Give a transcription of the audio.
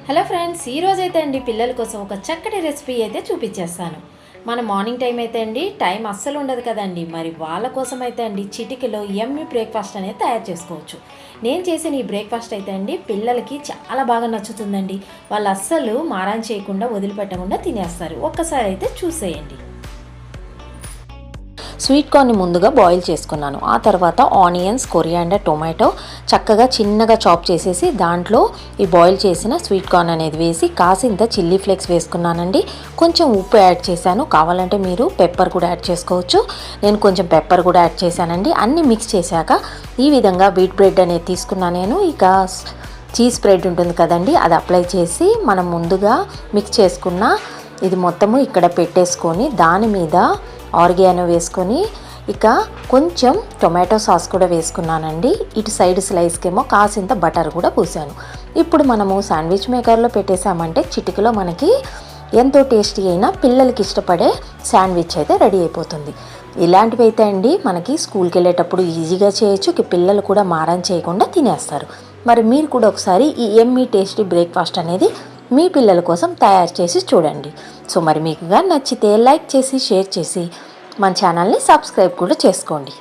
Hello friends, ఈరోజు అయితే అండి పిల్లల కోసం ఒక చక్కటి రెసిపీ అయితే చూపించేస్తాను. మన మార్నింగ్ టైం అయితే అండి టైం అస్సలు ఉండదు కదండి. మరి వాళ్ళ కోసం అయితే అండి చిటికెలో యమ్మీ బ్రేక్ఫాస్ట్ అనేది తయారు చేసుకోవచ్చు. నేను చేసిన ఈ బ్రేక్ఫాస్ట్ అయితే అండి పిల్లలకి చాలా బాగా నచ్చుతుందండి. వాళ్ళు అస్సలు మారాన్ చేయకుండా వదిలిపెట్టకుండా తినేస్తారు. ఒక్కసారి అయితే చూసేయండి. స్వీట్ కార్న్ని ముందుగా బాయిల్ చేసుకున్నాను. ఆ తర్వాత ఆనియన్స్, కొరియాండర్, టొమాటో చక్కగా చిన్నగా చాప్ చేసేసి దాంట్లో ఈ బాయిల్ చేసిన స్వీట్ కార్న్ అనేది వేసి కాసింత చిల్లీ ఫ్లేక్స్ వేసుకున్నానండి. కొంచెం ఉప్పు యాడ్ చేశాను. కావాలంటే మీరు పెప్పర్ కూడా యాడ్ చేసుకోవచ్చు. నేను కొంచెం పెప్పర్ కూడా యాడ్ చేశానండి. అన్నీ మిక్స్ చేశాక ఈ విధంగా వీట్ బ్రెడ్ అనేది తీసుకున్నాను. నేను ఇక చీజ్ స్ప్రెడ్ ఉంటుంది కదండి, అది అప్లై చేసి మనం ముందుగా మిక్స్ చేసుకున్న ఇది మొత్తము ఇక్కడ పెట్టేసుకొని దాని మీద ఆరిగానో వేసుకొని ఇక కొంచెం టొమాటో సాస్ కూడా వేసుకున్నానండి. ఇటు సైడ్ స్లైస్కేమో కాసింత బటర్ కూడా పూసాను. ఇప్పుడు మనము శాండ్విచ్ మేకర్లో పెట్టేసామంటే చిటికలో మనకి ఎంతో టేస్టీ అయినా పిల్లలకి ఇష్టపడే శాండ్విచ్ అయితే రెడీ అయిపోతుంది. ఇలాంటివి అయితే అండి మనకి స్కూల్కి వెళ్ళేటప్పుడు ఈజీగా చేయొచ్చు. ఇక పిల్లలు కూడా మారం చేయకుండా తినేస్తారు. మరి మీరు కూడా ఒకసారి ఈ యమ్మీ టేస్టీ బ్రేక్ఫాస్ట్ అనేది మీ పిల్లల కోసం తయారు చేసి చూడండి. సో మరి మీకు నచ్చితే లైక్ చేసి షేర్ చేసి మన ఛానల్ని సబ్స్క్రైబ్ కూడా చేసుకోండి.